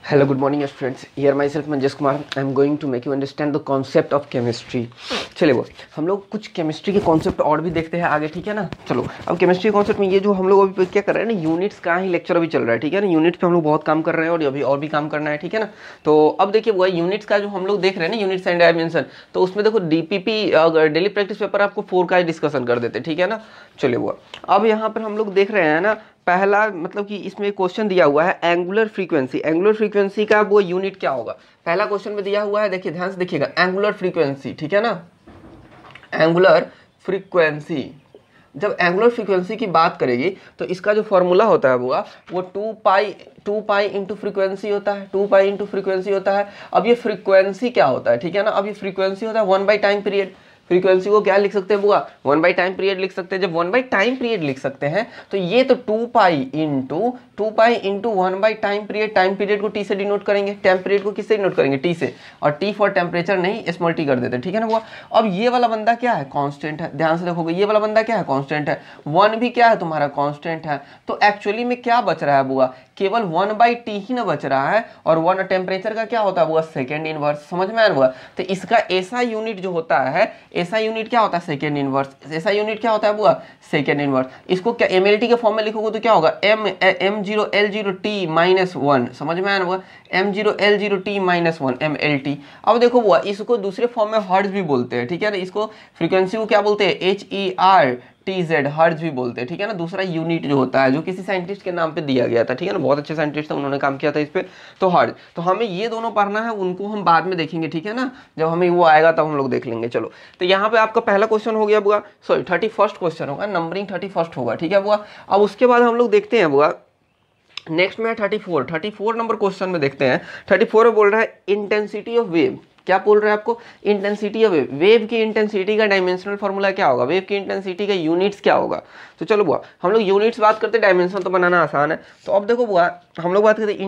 Hello, good morning, students. Here myself Manjesh Kumar. I am going to make you understand the concept of chemistry. चलिए वो हम लोग कुछ chemistry के concept और भी देखते हैं आगे, ठीक है ना। चलो अब केमिस्ट्री कॉन्सेप्ट में ये जो हम लोग अभी क्या कर रहे हैं ना, यूनिट्स का ही लेक्चर अभी चल रहा है, ठीक है ना। यूनिट्स पे हम लोग बहुत काम कर रहे हैं और अभी और भी काम करना है, ठीक है ना। तो अब देखिए वो यूनिट्स का जो हम लोग देख रहे हैं ना, यूनिट्स एंड डायमेंशन, तो उसमें देखो डीपीपी डेली प्रैक्टिस पेपर आपको 4 का डिस्कशन कर देते, ठीक है ना। चलिए वो अब यहाँ पर हम लोग देख रहे हैं ना, पहला मतलब कि इसमें क्वेश्चन दिया हुआ है एंगुलर फ्रीक्वेंसी। एंगुलर फ्रीक्वेंसी का वो यूनिट क्या होगा, पहला क्वेश्चन में दिया हुआ है, देखिए ध्यान से देखिएगा, एंगुलर फ्रीक्वेंसी, ठीक है ना। एंगुलर फ्रीक्वेंसी, जब एंगुलर फ्रीक्वेंसी की बात करेगी तो इसका जो फॉर्मूला होता है वो 2 पाई इंटू फ्रीक्वेंसी होता है, 2 पाई इंटू फ्रीक्वेंसी होता है। अब ये फ्रीक्वेंसी क्या होता है, ठीक है ना। अब ये फ्रीक्वेंसी होता है 1 बाई टाइम पीरियड। फ्रीक्वेंसी को क्या लिख सकते हैं बुआ, 1 बाई टाइम पीरियड लिख सकते हैं। जब 1 बाई टाइम पीरियड लिख सकते हैं तो ये तो 2 pi into 1 by time period. Time period को टी से डिनोट करेंगे, टाइम पीरियड को किससे डिनोट करेंगे, टी से, और टी फॉर टेम्परेचर नहीं स्मॉल टी कर देते, ठीक है ना बुआ। अब ये वाला बंदा क्या है, कांस्टेंट है। ध्यान से देखोगे ये वाला बंदा क्या है, कांस्टेंट है। 1 भी क्या है तुम्हारा, कांस्टेंट है। तो एक्चुअली में क्या बच रहा है बुआ, केवल 1 बाई टी ही ना बच रहा है, और 1 टेम्परेचर का क्या होता है बुआ, सेकेंड इनवर्स। समझ में आया बुआ। तो इसका ऐसा यूनिट जो होता है, ऐसा यूनिट क्या होता है, सेकेंड इनवर्स। ऐसा यूनिट क्या होता है बुआ, सेकेंड इनवर्स। इसको क्या एमएलटी के फॉर्म में लिखोगे तो क्या होगा, m0l0t -1। समझ में आया बुआ, m0l0t -1 mlt। अब देखो बुआ, इसको दूसरे फॉर्म में हर्ट्ज भी बोलते हैं, ठीक है ना। इसको फ्रीक्वेंसी को क्या बोलते हैं, HERTZ, हर्ट्ज भी बोलते हैं, ठीक है ना। दूसरा यूनिट जो होता है, जो किसी साइंटिस्ट के नाम पे दिया गया था, ठीक है ना। बहुत अच्छे साइंटिस्ट थे, उन्होंने काम किया था इस पे। तो हर्ट्ज, तो हमें ये दोनों पढ़ना है, उनको हम बाद में देखेंगे, ठीक है ना। जब हमें वो आएगा तब हम लोग देख लेंगे। चलो तो यहाँ पे आपका पहला क्वेश्चन हो गया बुआ, सॉरी 31st क्वेश्चन होगा, नंबरिंग 31st होगा, ठीक है बुआ। अब उसके बाद हम लोग देखते हैं बुआ, नेक्स्ट में 34 नंबर क्वेश्चन में देखते हैं। 34 में बोल रहा है इंटेंसिटी ऑफ वेव। क्या बोल रहा है आपको, इंटेंसिटी ऑफ वेव। वेव की इंटेंसिटी का डायमेंशनल फॉर्मूला क्या होगा, वेव की इंटेंसिटी का यूनिट्स क्या होगा। तो चलो बुआ, हम लोग यूनिट्स बात करते हैं, डायमेंशन तो बनाना आसान है। तो अब देखो बुआ, हम लोग बात करते हैं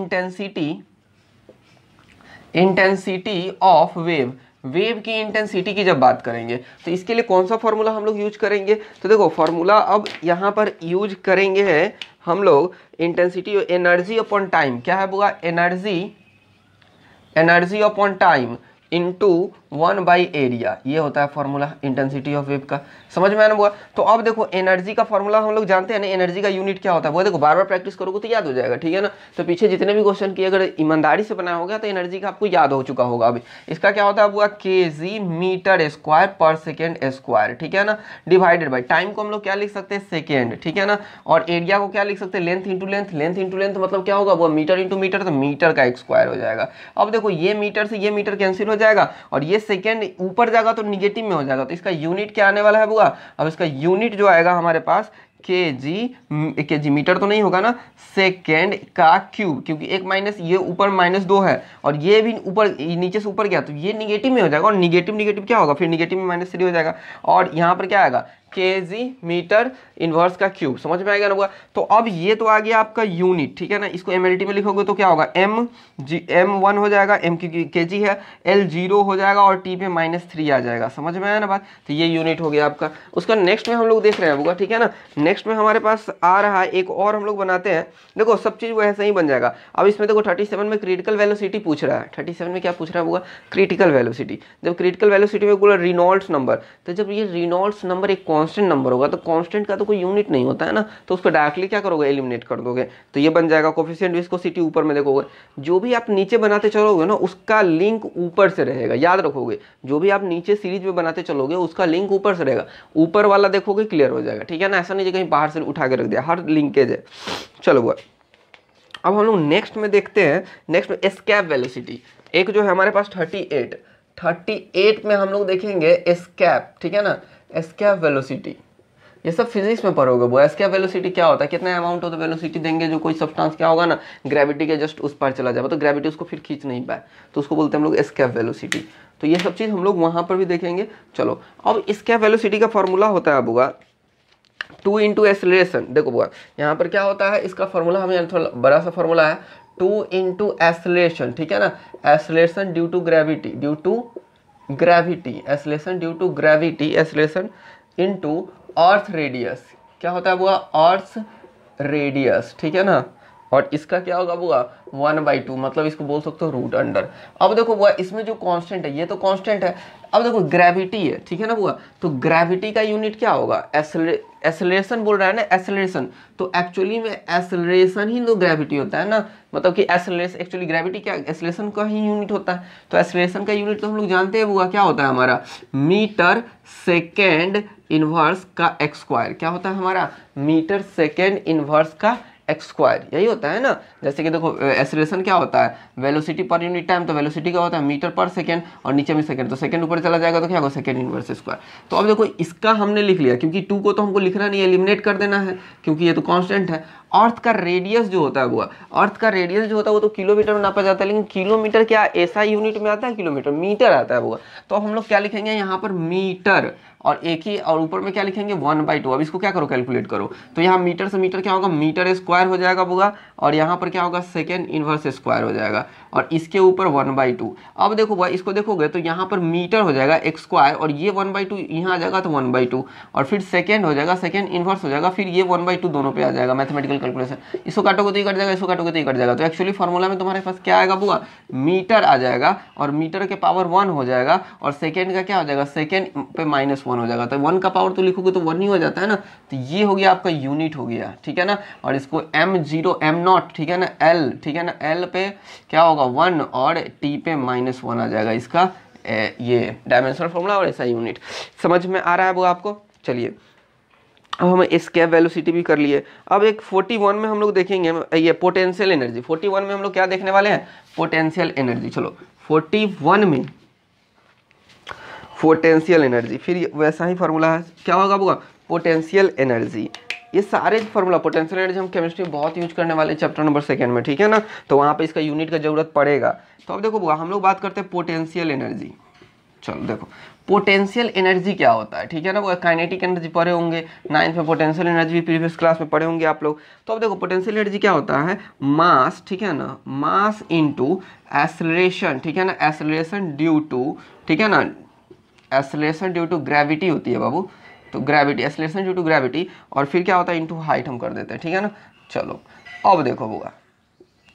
इंटेंसिटी ऑफ वेव। वेव की इंटेंसिटी की जब बात करेंगे तो इसके लिए कौन सा फॉर्मूला हम लोग यूज करेंगे, तो देखो फॉर्मूला अब यहाँ पर यूज करेंगे है हम लोग इंटेंसिटी एनर्जी अपॉन टाइम। क्या है बुआ, energy upon time into 1 by area, ये होता है फॉर्मूला इंटेंसिटी ऑफ वेव का। समझ में आना बुआ। तो अब देखो एनर्जी का फॉर्मूला हम लोग जानते हैं ना, एनर्जी का यूनिट क्या होता है वो देखो, बार बार प्रैक्टिस करोगे तो याद हो जाएगा, ठीक है ना। तो पीछे जितने भी क्वेश्चन किए अगर ईमानदारी से बनाया होगा तो एनर्जी का आपको याद हो चुका होगा। अभी इसका क्या होता है बुआ, kg मीटर स्क्वायर पर सेकेंड स्क्वायर, ठीक है ना। डिवाइडेड बाई टाइम को हम लोग क्या लिख सकते हैं, सेकेंड, ठीक है ना। और एरिया को क्या लिख सकते हैं, length into length. Length into length मतलब क्या होगा वो, मीटर इंटू मीटर, तो मीटर का स्क्वायर हो जाएगा। अब देखो ये मीटर से ये मीटर कैंसिल हो जाएगा, और ये सेकेंड ऊपर जाएगा तो निगेटिव में हो जाएगा। तो इसका यूनिट क्या आने वाला है बुआ, अब इसका यूनिट जो आएगा हमारे पास केजी मीटर तो नहीं होगा ना, सेकेंड का क्यूब, क्योंकि एक माइनस ये ऊपर -2 है और ये भी ऊपर नीचे से ऊपर गया तो ये निगेटिव में हो जाएगा, और निगेटिव क्या होगा, फिर निगेटिव में -3 हो जाएगा, और यहाँ पर क्या आएगा, केजी मीटर इनवर्स का क्यूब। समझ में आएगा ना बुआ। तो अब ये तो आ गया आपका यूनिट, ठीक है ना। इसको एमएलटी में लिखोगे तो क्या होगा, m1 हो जाएगा, m की केजी है, l 0 हो जाएगा, और t पे -3 आ जाएगा। समझ में आया ना बात। तो ये यूनिट हो गया आपका। उसका नेक्स्ट में हम लोग देख रहे हैं बुआ, ठीक है ना। नेक्स्ट में हमारे पास आ रहा है एक और, हम लोग बनाते हैं, देखो सब चीज़ वो ऐसे ही बन जाएगा। अब इसमें देखो 37 में क्रिटिकल वेलोसिटी पूछ रहा है। 37 में क्या पूछ रहा है बुआ, क्रिटिकल वेलोसिटी। जब क्रिटिकल वेलोसिटी में बोला रिनॉल्ड्स नंबर, तो जब ये रिनॉल्ड्स नंबर एक कांस्टेंट नंबर होगा तो कांस्टेंट का तो कोई यूनिट नहीं होता है ना, तो उस पर डायरेक्टली क्या करोगे, एलिमिनेट कर दोगे। तो ये बन जाएगा कोफिशिएंट विस्कोसिटी। ऊपर में देखोगे जो भी आप नीचे बनाते चलोगे ना उसका लिंक ऊपर से रहेगा, याद रखोगे। जो भी आप नीचे सीरीज में बनाते चलोगे उसका लिंक ऊपर से रहेगा, ऊपर वाला देखोगे क्लियर हो जाएगा, ठीक है ना। ऐसा नहीं कहीं बाहर से उठा के रख दिया, हर लिंकेज है। चलो बुआ, अब हम लोग नेक्स्ट में देखते हैं, नेक्स्ट में एस्केप वेलोसिटी। एक जो है हमारे पास 38 में हम लोग देखेंगे एस्केप, ठीक है ना, एस्केप वेलोसिटी। ये सब फिजिक्स में पढ़ोगे वो। एस्केप वेलोसिटी क्या होता है, कितना अमाउंट ऑफ द वेलोसिटी देंगे जो कोई सब्सटेंस क्या होगा ना, ग्रेविटी के जस्ट उस पार चला जाए, तो ग्रेविटी उसको फिर खींच नहीं पाए, तो उसको बोलते हैं हम लोग एस्केप वेलोसिटी। तो ये सब चीज़ हम लोग वहाँ पर भी देखेंगे। चलो अब एस्केप वेलोसिटी का फॉर्मूला होता है बुआ 2 इंटू एसलेशन। देखो बुआ यहाँ पर क्या होता है, इसका फॉर्मूला हमें थोड़ा बड़ा सा फॉर्मूला है, 2 इंटू एसलेशन, ठीक है ना। Acceleration due to gravity, acceleration due to gravity, acceleration into earth radius. क्या होता है बुआ, अर्थ रेडियस, ठीक है ना, और इसका क्या होगा बुआ 1/2, मतलब इसको बोल सकते हो रूट अंडर। अब देखो बुआ इसमें जो कांस्टेंट है ये तो कांस्टेंट है। अब देखो ग्रेविटी है, ठीक है ना बुआ, तो ग्रेविटी का यूनिट क्या होगा, एसेलरेशन बोल रहा है ना, एसेलरेशन, तो एक्चुअली में एसेलरेशन ही तो ग्रेविटी होता है ना, मतलब कि एसेलरेशन एक्चुअली ग्रेविटी क्या एसेलरेशन का ही यूनिट होता है। तो एसेलरेशन का यूनिट तो हम लोग जानते हैं बुआ क्या होता है हमारा, मीटर सेकेंड इनवर्स का एक्स स्क्वायर। क्या होता है हमारा, मीटर सेकेंड इनवर्स का एक्स स्क्वायर, यही होता है ना। जैसे कि देखो एक्सेलरेशन क्या होता है, वेलोसिटी पर यूनिट टाइम, तो वेलोसिटी क्या होता है मीटर पर सेकंड, और नीचे में सेकंड, तो सेकंड ऊपर चला जाएगा तो क्या होगा सेकंड इनवर्स स्क्वायर। तो अब देखो इसका हमने लिख लिया, क्योंकि 2 को तो हमको लिखना नहीं है, एलिमिनेट कर देना है, क्योंकि ये तो कांस्टेंट है। अर्थ का रेडियस जो होता है वो, अर्थ का रेडियस जो होता है वो तो किलोमीटर में नापा जाता है, लेकिन किलोमीटर क्या ऐसा यूनिट में आता है, किलोमीटर, मीटर आता है वो। तो अब हम लोग क्या लिखेंगे यहाँ पर मीटर, और एक ही, और ऊपर में क्या लिखेंगे 1/2। अब इसको क्या करो कैलकुलेट करो, तो यहाँ मीटर से मीटर क्या होगा, मीटर स्क्वायर हो जाएगा बुआ, और यहाँ पर क्या होगा सेकेंड इनवर्स स्क्वायर हो जाएगा, और इसके ऊपर 1/2। अब देखो बुआ इसको देखोगे तो यहाँ पर मीटर हो जाएगा एक्स स्क्वायर, और ये 1/2 यहाँ आ जाएगा तो 1/2, और फिर सेकेंड हो जाएगा, सेकेंड इनवर्स हो जाएगा, फिर ये 1/2 दोनों पे आ जाएगा मैथमेटिकल कैलकुलेशन। इसको काटोगे तो ये कट जाएगा, इसको काटोगे तो ये कट जाएगा, तो एक्चुअली फॉर्मूला में तुम्हारे पास क्या आएगा बुआ, मीटर आ जाएगा, और मीटर के पावर 1 हो जाएगा, और सेकेंड का क्या हो जाएगा, सेकेंड पे -1 हो जाएगा, तो 1 का पावर तो लिखोगे तो 1 ही हो जाता है ना। तो ये हो गया आपका यूनिट हो गया, ठीक है ना। और इसको m0 m0, ठीक है ना, l, ठीक है ना, l पे क्या होगा 1, और t पे -1 आ जाएगा इसका ये डायमेंशनल फॉर्मूला, और ऐसा यूनिट समझ में आ रहा है वो आपको। चलिए अब हम एस्केप वेलोसिटी भी कर लिए। अब एक 41 में हम लोग देखेंगे ये पोटेंशियल एनर्जी। 41 में हम लोग क्या देखने वाले हैं, पोटेंशियल एनर्जी। चलो 41 में पोटेंशियल एनर्जी, फिर वैसा ही फार्मूला है, क्या होगा बुआ, पोटेंशियल एनर्जी। ये सारे फार्मूला पोटेंशियल एनर्जी हम केमिस्ट्री में बहुत यूज करने वाले चैप्टर नंबर 2 में, ठीक है ना, तो वहाँ पे इसका यूनिट का जरूरत पड़ेगा। तो अब देखो बुआ हम लोग बात करते हैं पोटेंशियल एनर्जी। चलो देखो पोटेंशियल एनर्जी क्या होता है, ठीक है ना, वो काइनेटिक एनर्जी पढ़े होंगे 9th में, पोटेंशियल एनर्जी भी प्रीवियस क्लास में पढ़े होंगे आप लोग। तो अब देखो पोटेंशियल एनर्जी क्या होता है, मास, ठीक है ना, मास इनटू एक्सेलरेशन, ठीक है ना, एक्सेलरेशन ड्यू टू, ठीक है ना, एक्सेलरेशन ड्यू टू ग्रेविटी होती है बाबू, तो gravity, acceleration due to gravity, और फिर क्या होता है इनटू हाइट हम कर देते हैं, ठीक है ना। चलो अब देखो बुआ,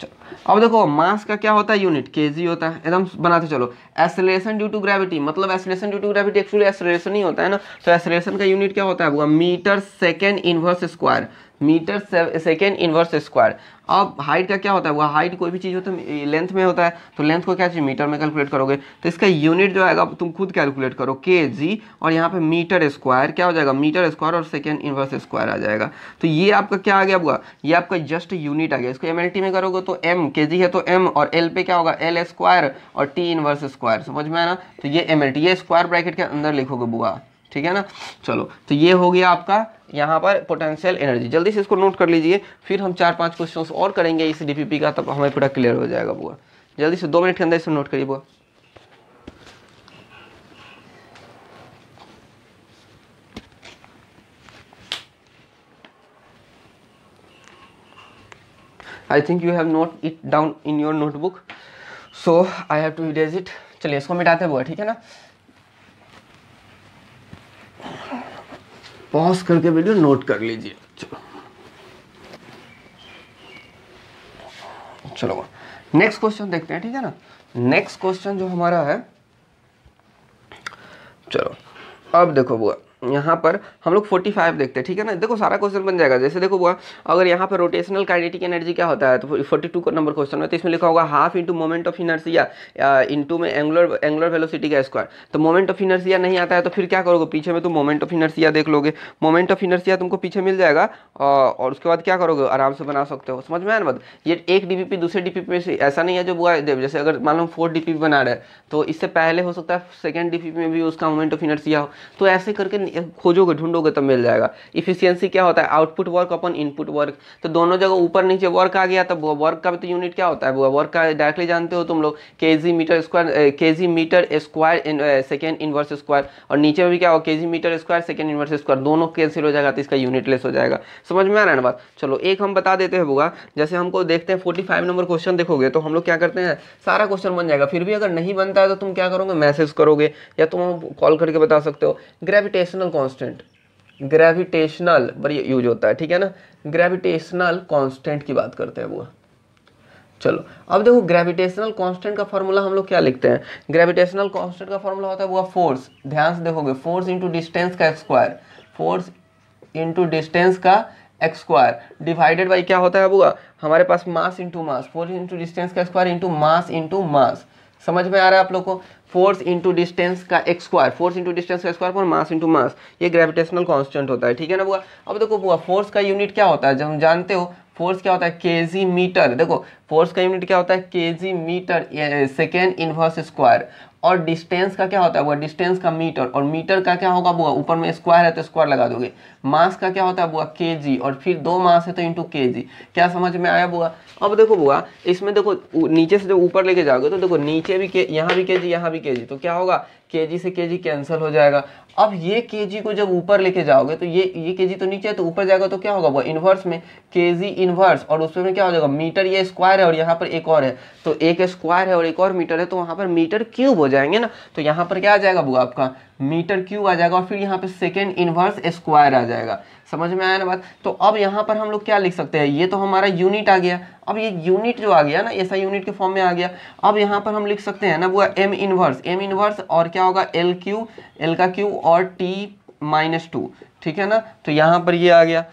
चलो अब देखो मास का क्या होता है यूनिट, केजी होता है, एकदम बनाते चलो। एक्सेलरेशन ड्यू टू ग्रेविटी, मतलब acceleration due to gravity actually acceleration ही होता है ना, तो एक्सेलरेशन का यूनिट क्या होता है बुआ, metre second inverse square, metre second inverse square. अब हाइट का क्या होता है, वो हाइट कोई भी चीज़ होता है लेंथ में होता है, तो लेंथ को क्या चाहिए मीटर में कैलकुलेट करोगे, तो इसका यूनिट जो आएगा तुम खुद कैलकुलेट करो, केजी, और यहाँ पे मीटर स्क्वायर क्या हो जाएगा, मीटर स्क्वायर और सेकेंड इनवर्स स्क्वायर आ जाएगा। तो ये आपका क्या आ गया बुआ, ये आपका जस्ट यूनिट आ गया। इसको MLT में करोगे तो m, केजी है तो m, और l पे क्या होगा l स्क्वायर और t इनवर्स स्क्वायर, समझ में आया ना। तो ये MLT, ये स्क्वायर ब्रैकेट के अंदर लिखोगे बुआ, ठीक है ना। चलो तो ये हो गया आपका यहाँ पर पोटेंशियल एनर्जी। जल्दी से इसको नोट कर लीजिए, फिर हम 4-5 क्वेश्चंस और करेंगे इस DPP का, तब हमें पूरा क्लियर हो जाएगा बुआ। जल्दी से 2 मिनट के अंदर इसको नोट करिए बुआ। I think you have note it down in your notebook, so I have to erase it। चलिए इसको मिटाते हैं बुआ, ठीक है ना। पॉज करके वीडियो नोट कर लीजिए। चलो चलो नेक्स्ट क्वेश्चन देखते हैं, ठीक है ना। नेक्स्ट क्वेश्चन जो हमारा है, चलो अब देखो बुआ यहाँ पर हम लोग 45 देखते हैं, ठीक है ना। देखो सारा क्वेश्चन बन जाएगा। जैसे देखो बुआ अगर यहाँ पर रोटेशनल काइनेटिक एनर्जी क्या होता है, तो 42 नंबर क्वेश्चन में, तो इसमें लिखा होगा half into moment of inertia into में एंगुलर वेलोसिटी का स्क्वायर। तो मोमेंट ऑफ इनर्शिया नहीं आता है तो फिर क्या करोगे, पीछे में तुम मोमेंट ऑफ इनर्शिया देख लोगे, मोमेंट ऑफ इनर्शिया तुमको पीछे मिल जाएगा, और उसके बाद क्या करोगे, आराम से बना सकते हो। समझ में आया ना बात। ये एक DPP दूसरे DPP में से ऐसा नहीं है जो बुआ, जैसे अगर मान लो 4 DPP बना रहे हैं तो इससे पहले हो सकता है सेकेंड DPP में भी उसका मोमेंट ऑफ इनर्शिया हो, तो ऐसे करके खोजोगे ढूंढोगे तब मिल जाएगा। इफिशियंसी क्या होता है, आउटपुट वर्क अपन इनपुट वर्क, तो दोनों जगह ऊपर नीचे वर्क आ गया, तब वर्क का भी तो यूनिट क्या होता है, वर्क का डायरेक्टली जानते हो तुम लोग, KG metre square second inverse square, और नीचे में भी क्या हो, KG metre square second inverse square, दोनों कैंसिल हो जाएगा तो इसका यूनिट लेस हो जाएगा। समझ में आ रहा है ना बात। चलो एक हम बता देते हैं बुआ, जैसे हमको देखते हैं 45 नंबर क्वेश्चन देखोगे तो हम लोग क्या करते हैं, सारा क्वेश्चन बन जाएगा। फिर भी अगर नहीं बनता है तो तुम क्या करोगे, मैसेज करोगे या तुम कॉल करके बता सकते हो। ग्रेविटेशनल कांस्टेंट, ग्रेविटेशनल बड़ी यूज होता है, ठीक है ना, ग्रेविटेशनल कांस्टेंट की बात करते हैं वो। चलो अब देखो ग्रेविटेशनल कांस्टेंट का फॉर्मूला हम लोग क्या लिखते हैं, ग्रेविटेशनल कांस्टेंट का फॉर्मूला होता है वो फोर्स, ध्यान से देखोगे, फोर्स इंटू डिस्टेंस का स्क्वायर, फोर्स इंटू डिस्टेंस का एक्स स्क्वायर डिवाइडेड बाई क्या होता है बुआ, हमारे पास mass into mass, force into distance का स्क्वायर इंटू मास। समझ में आ रहा है आप लोग को, फोर्स इंटू डिस्टेंस का X square, force into distance का स्क्वायर पर मास इंटू मास, ये ग्रेविटेशनल कांस्टेंट होता है, ठीक है ना बुआ। अब देखो बुआ फोर्स का यूनिट क्या होता है, जब हम जानते हो फोर्स क्या होता है, केजी मीटर, देखो फोर्स का यूनिट क्या होता है, KG metre second inverse square, और डिस्टेंस का क्या होता है वो, डिस्टेंस का मीटर, और मीटर का क्या होगा बुआ, ऊपर में स्क्वायर है तो स्क्वायर लगा दोगे, मास का क्या होता है बुआ, केजी, और फिर 2 मास है तो इंटू केजी। क्या समझ में आया बुआ। अब देखो बुआ इसमें देखो नीचे से जब ऊपर लेके जाओगे तो देखो नीचे भी के, यहाँ भी केजी यहाँ भी केजी, तो क्या होगा, केजी से केजी कैंसिल हो जाएगा। अब ये केजी को जब ऊपर लेके जाओगे तो ये केजी तो नीचे है तो ऊपर जाएगा तो क्या होगा वो, इनवर्स में केजी इनवर्स, और उसमें क्या हो जाएगा, मीटर, ये स्क्वायर है और यहाँ पर एक और है, तो एक स्क्वायर है और एक और मीटर है तो वहाँ पर मीटर क्यूब हो जाएंगे ना, तो यहाँ पर क्या आ जाएगा बुआ आपका मीटर क्यूब आ जाएगा, और फिर यहाँ पे सेकेंड इनवर्स स्क्वायर आ जाएगा। समझ में आया ना बात। तो अब यहाँ पर हम लोग क्या लिख सकते हैं, ये तो हमारा यूनिट आ गया, अब ये यूनिट जो आ गया ना ऐसा यूनिट के फॉर्म में आ गया। अब यहाँ पर हम लिख सकते हैं ना वो एम इनवर्स और क्या होगा एल का क्यू और t-2, ठीक है ना, तो यहाँ पर ये आ गया।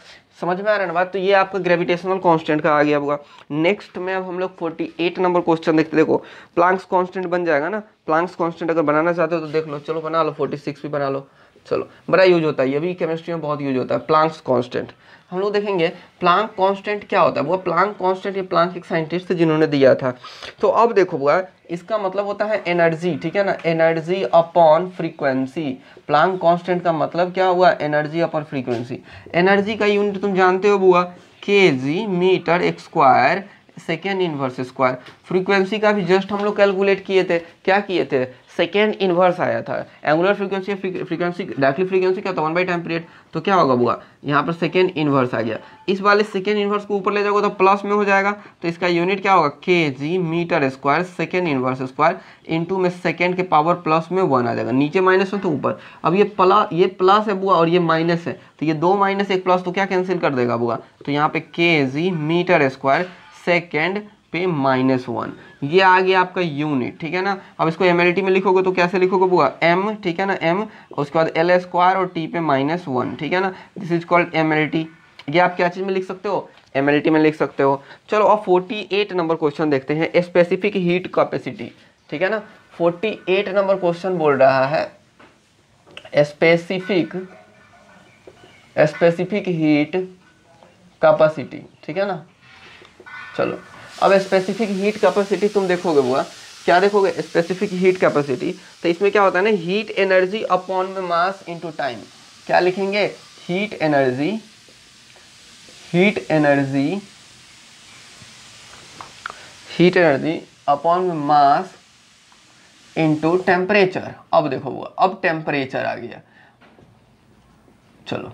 समझ में आ रहा है ना बात। तो ये आपका ग्रेविटेशनल कांस्टेंट का आ गया होगा। नेक्स्ट में अब हम लोग 48 नंबर क्वेश्चन देखते, देखो प्लांक्स कांस्टेंट बन जाएगा ना, प्लांक्स कांस्टेंट अगर बनाना चाहते हो तो देख लो, चलो बना लो, 46 भी बना लो, चलो बड़ा यूज होता है, ये भी केमिस्ट्री में बहुत यूज होता है प्लांक्स कांस्टेंट। हम लोग देखेंगे प्लांक कांस्टेंट क्या होता है, वो प्लांक कांस्टेंट ये प्लांक एक साइंटिस्ट थे जिन्होंने दिया था। तो अब देखो बुआ इसका मतलब होता है एनर्जी, ठीक है ना, energy upon frequency. Planck constant का मतलब क्या हुआ, एनर्जी अपॉन फ्रीक्वेंसी। एनर्जी का यूनिट तुम जानते हो बुआ, केजी मीटर एक square second inverse square. Frequency का भी जस्ट हम लोग कैलकुलेट किए थे, क्या किए थे, सेकेंड इनवर्स आया था। एंगुलर फ्रीक्वेंसी डायरेक्टली फ्रीक्वेंसी क्या था 1/टाइम पीरियड, तो क्या होगा बुआ यहाँ पर सेकेंड इनवर्स आ गया। इस वाले सेकेंड इनवर्स को ऊपर ले जाओगे तो प्लस में हो जाएगा, तो इसका यूनिट क्या होगा, KG metre square second inverse square into में सेकेंड के पावर प्लस में 1 आ जाएगा, नीचे माइनस है तो ऊपर। अब ये प्लस है बुआ और ये माइनस है, तो ये 2 माइनस 1 प्लस तो क्या कैंसिल कर देगा बुआ, तो यहाँ पे केजी मीटर स्क्वायर सेकेंड पे -1, ये आ गया आपका यूनिट, ठीक है ना। अब इसको एमएलटी में लिखोगे तो कैसे लिखोगे बुआ, एम, ठीक है ना, एम, उसके बाद एल स्क्वायर और टी पे -1, ठीक है ना, दिस इज कॉल्ड एमएलटी। ये आप क्या चीज़ में लिख सकते हो, एमएलटी में लिख सकते हो। चलो अब 48 नंबर क्वेश्चन देखते हैं, स्पेसिफिक हीट कैपेसिटी, ठीक है ना। 48 नंबर क्वेश्चन बोल रहा है स्पेसिफिक हीट कैपेसिटी, ठीक है ना। चलो अब स्पेसिफिक हीट कैपेसिटी तुम देखोगे बुआ, क्या देखोगे, स्पेसिफिक हीट कैपेसिटी, तो इसमें क्या होता है ना, हीट एनर्जी अपॉन में मास इनटू टाइम। क्या लिखेंगे, हीट एनर्जी अपॉन में मास इनटू टेम्परेचर। अब देखो बुआ, अब टेम्परेचर आ गया। चलो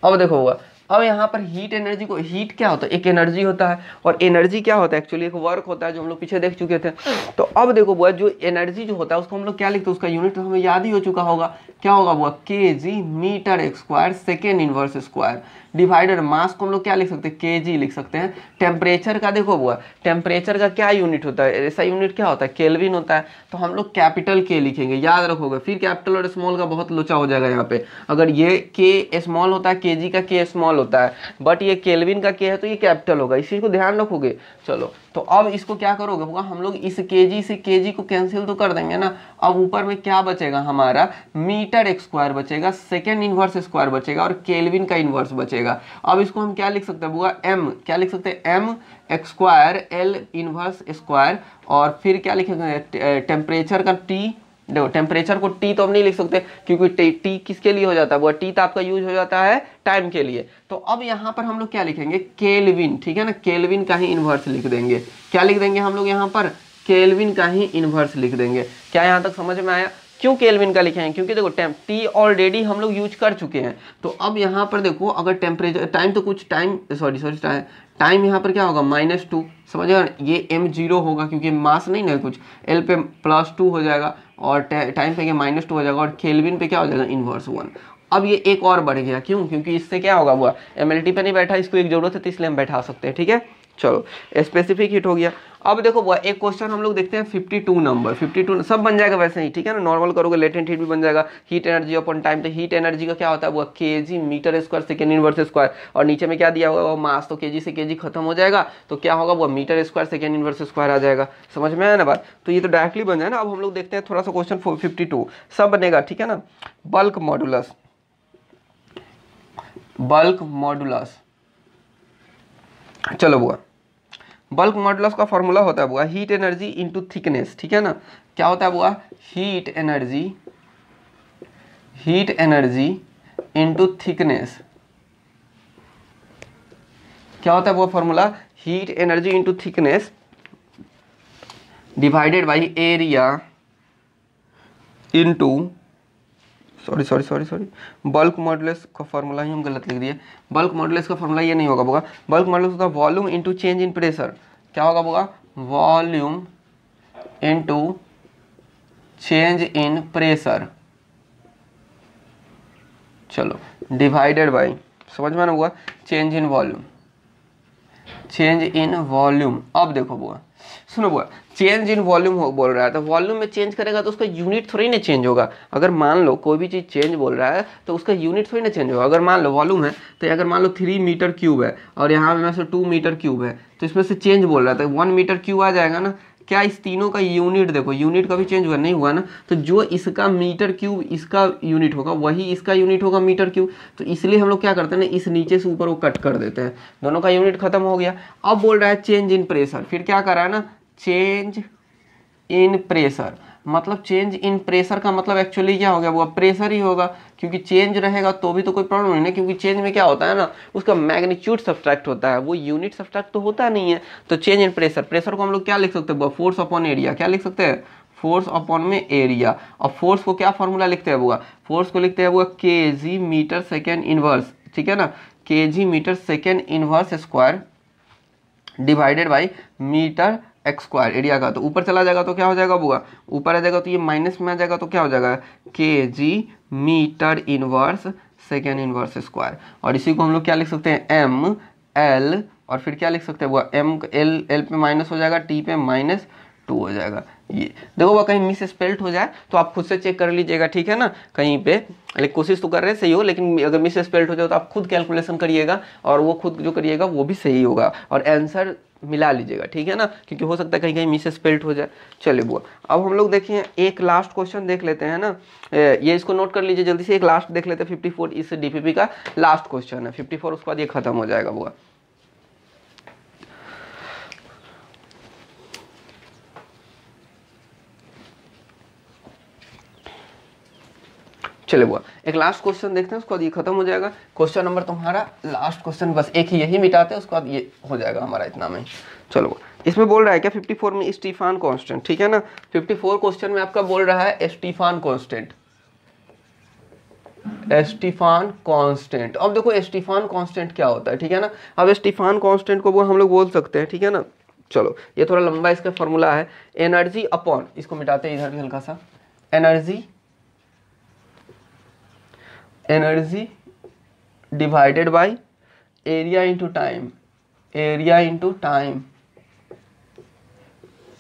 अब देखो बुआ, अब यहाँ पर हीट एनर्जी को, हीट क्या होता है, एक एनर्जी होता है, और एनर्जी क्या होता है, एक्चुअली एक वर्क होता है जो हम लोग पीछे देख चुके थे। तो अब देखो बुआ जो एनर्जी जो होता है उसको हम लोग क्या लिखते हैं, उसका यूनिट तो हमें याद ही हो चुका होगा, क्या होगा बुआ, केजी मीटर एक square second inverse square divided mass को हम लोग क्या लिख सकते हैं, केजी लिख सकते हैं। टेम्परेचर का देखो बुआ, टेम्परेचर का क्या यूनिट होता है, ऐसा यूनिट क्या होता है, केल्विन होता है, तो हम लोग कैपिटल के लिखेंगे, याद रखोगे। फिर कैपिटल और स्मॉल का बहुत लोचा हो जाएगा यहाँ पे, अगर ये के स्मॉल होता है, केजी का के स्मॉल होता है, बट ये केल्विन का के है तो ये कैपिटल होगा, इस चीज को ध्यान रखोगे। चलो तो अब इसको क्या करोगे बुआ, हम लोग इस केजी से केजी को कैंसिल तो कर देंगे ना। अब ऊपर में क्या बचेगा हमारा, मीटर एक स्क्वायर बचेगा, सेकेंड इनवर्स स्क्वायर बचेगा और केल्विन का इनवर्स बचेगा। अब इसको हम क्या लिख सकते हैं बुआ, एम, क्या लिख सकते हैं, M X square L inverse square, और फिर क्या लिखेंगे, टेम्परेचर का टी। देखो टेम्परेचर को टी तो हम नहीं लिख सकते क्योंकि टी किसके लिए हो जाता है वो, टी तो आपका यूज हो जाता है टाइम के लिए। तो अब यहाँ पर हम लोग क्या लिखेंगे, केल्विन, ठीक है ना, केल्विन का ही इन्वर्स लिख देंगे। क्या लिख देंगे हम लोग यहाँ पर, केल्विन का ही इन्वर्स लिख देंगे। क्या यहाँ तक समझ में आया, क्यों केल्विन का लिखे हैं, क्योंकि देखो टी ऑलरेडी हम लोग यूज कर चुके हैं। तो अब यहाँ पर देखो अगर टेम्परेचर टाइम तो कुछ टाइम टाइम यहाँ पर क्या होगा, -2, समझिए ये m0 होगा क्योंकि मास नहीं ना कुछ, l पे +2 हो जाएगा और टाइम पे -2 हो जाएगा और केल्विन पे क्या हो जाएगा, -1। अब ये एक और बढ़ गया, क्यों? क्योंकि इससे क्या होगा, वो एमएलटी पे नहीं बैठा, इसको एक जरूरत है तो इसलिए हम बैठा सकते हैं, ठीक है। चलो स्पेसिफिक हीट हो गया। अब देखो वो एक क्वेश्चन हम लोग देखते हैं 52 नंबर, 52 सब बन जाएगा वैसे ही, ठीक है ना। नॉर्मल करोगे लेटेंट हीट भी बन जाएगा, हीट एनर्जी अपॉन टाइम। तो हीट एनर्जी का क्या होता है, वो KG metre square second inverse square, और नीचे में क्या दिया हुआ वो मास, तो केजी से केजी खत्म हो जाएगा, तो क्या होगा वो metre square second inverse square आ जाएगा। समझ में आया ना बात? तो ये तो डायरेक्टली बन जाए ना। अब हम लोग देखते हैं थोड़ा सा क्वेश्चन 52 सब बनेगा, ठीक है ना। बल्क मॉडुलस, बल्क मॉडुलस, चलो बुआ, बल्क मॉडुलस का फॉर्मूला होता है बुआ हीट एनर्जी इनटू थिकनेस, ठीक है ना। क्या होता है बुआ, heat energy, heat energy into thickness. क्या होता है वो formula, heat energy into thickness divided by area into, sorry bulk modulus का फॉर्मूला ही हम गलत लिख दिए। बल्क मॉडुलस का फॉर्मूला ये नहीं होगा बोगा, बल्क मॉडुलस होता है volume into change in pressure. क्या होगा बोगा, volume into change in pressure, चलो डिवाइडेड बाय, समझ में ना हुआ, change in volume, change in volume. अब देखो बुआ, सुनो बुआ, चेंज इन वॉल्यूम बोल रहा है, तो वॉल्यूम में चेंज करेगा तो उसका यूनिट थोड़ी ना चेंज होगा। अगर मान लो कोई भी चीज़ चेंज बोल रहा है तो उसका यूनिट थोड़ी ना चेंज होगा। अगर मान लो वॉल्यूम है तो अगर मान लो 3 मीटर क्यूब है और यहाँ में से 2 मीटर क्यूब है, तो इसमें से चेंज बोल रहा है तो 1 मीटर क्यूब आ जाएगा ना। क्या इस तीनों का यूनिट देखो, यूनिट का भी चेंज हुआ नहीं हुआ ना, तो जो इसका मीटर क्यूब इसका यूनिट होगा वही इसका यूनिट होगा मीटर क्यूब। तो इसलिए हम लोग क्या करते हैं ना, इस नीचे से ऊपर वो कट कर देते हैं, दोनों का यूनिट खत्म हो गया। अब बोल रहा है चेंज इन प्रेशर, फिर क्या कर रहा है ना, चेंज इन प्रेशर, मतलब चेंज इन प्रेशर का मतलब एक्चुअली क्या हो गया, वो प्रेशर ही होगा, क्योंकि चेंज रहेगा तो भी तो कोई प्रॉब्लम नहीं है, क्योंकि चेंज में क्या होता है ना, उसका मैग्नीट्यूड सब्सट्रैक्ट होता है, वो यूनिट सब्सट्रैक्ट तो होता नहीं है। तो चेंज इन प्रेशर, प्रेशर को हम लोग क्या लिख सकते हैं, फोर्स अपॉन एरिया। क्या लिख सकते हैं, फोर्स अपॉन में एरिया। और फोर्स को क्या फॉर्मूला लिखते हैं बुआ, फोर्स को लिखते हैं बुआ केजी मीटर सेकेंड इनवर्स, ठीक है ना, KG metre second inverse square divided by metre x square area का। तो ऊपर चला जाएगा तो क्या हो जाएगा बुआ, ऊपर आ जाएगा तो ये माइनस में आ जाएगा, तो क्या हो जाएगा, K G metre inverse second inverse square. और इसी को हम लोग क्या लिख सकते हैं, एम एल, और फिर क्या लिख सकते हैं बुआ, एम एल, एल पे माइनस हो जाएगा, टी पे -2 हो जाएगा। ये देखो वो कहीं मिस स्पेल्ट हो जाए तो आप खुद से चेक कर लीजिएगा, ठीक है ना, कहीं पे, लेकिन कोशिश तो कर रहे हैं सही हो, लेकिन अगर मिस स्पेल्ट हो जाए तो आप खुद कैलकुलेशन करिएगा, और वो खुद जो करिएगा वो भी सही होगा, और आंसर मिला लीजिएगा, ठीक है ना, क्योंकि हो सकता है कहीं कहीं मिस स्पेल्ट हो जाए। चलिए बुआ, अब हम लोग देखिए एक लास्ट क्वेश्चन देख लेते हैं ना, ये इसको नोट कर लीजिए जल्दी से, एक लास्ट देख लेते हैं 54, इस डीपीपी का लास्ट क्वेश्चन है 54, उसके बाद ये खत्म हो जाएगा बुआ। चलिए बुआ एक लास्ट क्वेश्चन देखते हैं, उसके बाद ये खत्म हो जाएगा। क्वेश्चन नंबर तुम्हारा लास्ट क्वेश्चन, बस एक ही यही मिटाते हैं, उसके बाद ये हो जाएगा हमारा इतना में। चलो इसमें बोल रहा है क्या 54 में स्टीफान कांस्टेंट, ठीक है ना, 54 क्वेश्चन में आपका बोल रहा है स्टीफान कांस्टेंट, स्टीफान कांस्टेंट। अब देखो स्टीफान कांस्टेंट क्या होता है, ठीक है ना। अब स्टीफान कांस्टेंट को वो हम लोग बोल सकते हैं, ठीक है ना। चलो ये थोड़ा लंबा इसका फॉर्मूला है, एनर्जी अपॉन, इसको मिटाते हैं इधर भी हल्का सा, energy, energy divided by area into time, area into time,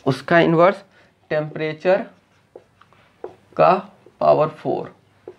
उसका इन्वर्स टेम्परेचर का पावर 4।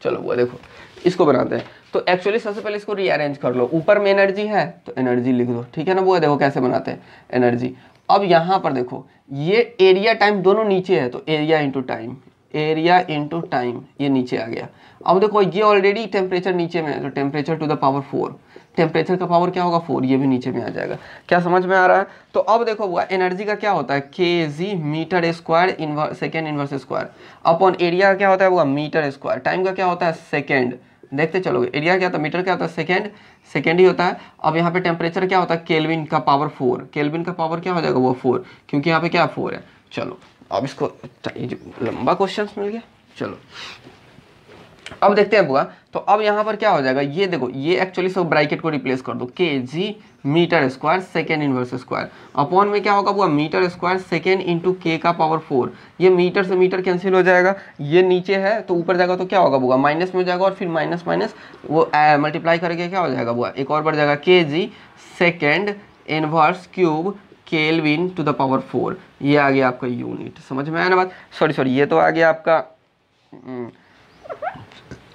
चलो वो देखो इसको बनाते हैं। तो एक्चुअली सबसे पहले इसको रीअरेंज कर लो, ऊपर में एनर्जी है तो एनर्जी लिख दो, ठीक है ना। वो देखो कैसे बनाते हैं एनर्जी। अब यहाँ पर देखो ये एरिया टाइम दोनों नीचे है, तो area into time, area into time ये नीचे आ गया। अब देखो ये ऑलरेडी टेम्परेचर नीचे में है, तो temperature to the power 4, temperature का पावर क्या होगा 4, ये भी नीचे में आ जाएगा। क्या समझ में आ रहा है। तो अब देखो हुआ एनर्जी का क्या होता है, K G metre square second inverse square upon area का क्या होता है वो मीटर स्क्वायर, टाइम का क्या होता है सेकेंड, देखते चलोगे, एरिया क्या होता है, मीटर क्या होता है सेकेंड, सेकेंड ही होता है। अब यहाँ पे टेम्परेचर क्या होता है केल्विन का पावर 4, केल्विन का पावर क्या हो जाएगा वो 4, क्योंकि यहाँ पे क्या 4 है। चलो अब इसको लंबा क्वेश्चन मिल गया। चलो अब देखते हैं बुआ, तो अब यहाँ पर क्या हो जाएगा, ये देखो ये एक्चुअली सब ब्रैकेट को रिप्लेस कर दो, K G metre square second inverse square upon में क्या होगा बुआ, मीटर स्क्वायर सेकेंड इंटू के का पावर 4। ये मीटर से मीटर कैंसिल हो जाएगा, ये नीचे है तो ऊपर जाएगा तो क्या होगा बुआ, माइनस में हो जाएगा और फिर माइनस माइनस वो मल्टीप्लाई करके क्या हो जाएगा बुआ, एक और बढ़ जाएगा, K G second inverse cube kelvin to the power 4। ये आ गया आपका यूनिट, समझ में आया ना बात। सॉरी ये तो आ गया आपका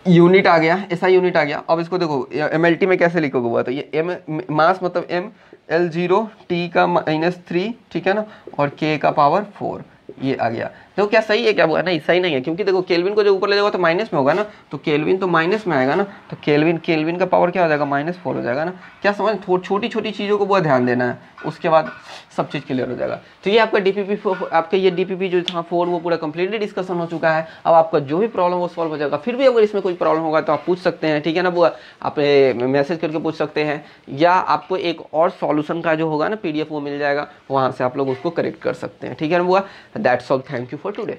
यूनिट आ गया, ऐसा यूनिट आ गया। अब इसको देखो एमएलटी में कैसे लिखोगे हुआ, तो ये एम मास मतलब एम L0 T का -3, ठीक है ना, और K का पावर 4, ये आ गया। देखो क्या सही है क्या हुआ, नहीं सही नहीं है, क्योंकि देखो केल्विन को जो ऊपर ले जाओगे तो माइनस में होगा ना, तो केल्विन तो माइनस में आएगा ना, तो केल्विन का पावर क्या हो जाएगा, -4 हो जाएगा ना। क्या समझ, छोटी छोटी चीज़ों को बहुत ध्यान देना है, उसके बाद सब चीज़ क्लियर हो जाएगा। तो ये आपका डीपीपी आपका ये डीपीपी जो था 4 वो पूरा कंप्लीटली डिस्कशन हो चुका है। अब आपका जो भी प्रॉब्लम वो सॉल्व हो जाएगा। फिर भी अगर इसमें कोई प्रॉब्लम होगा तो आप पूछ सकते हैं, ठीक है ना बुआ, आप मैसेज करके पूछ सकते हैं, या आपको एक और सॉल्यूशन का जो होगा ना PDF वो मिल जाएगा, वहाँ से आप लोग उसको करेक्ट कर सकते हैं, ठीक है ना बुआ। That's all, thank you for today.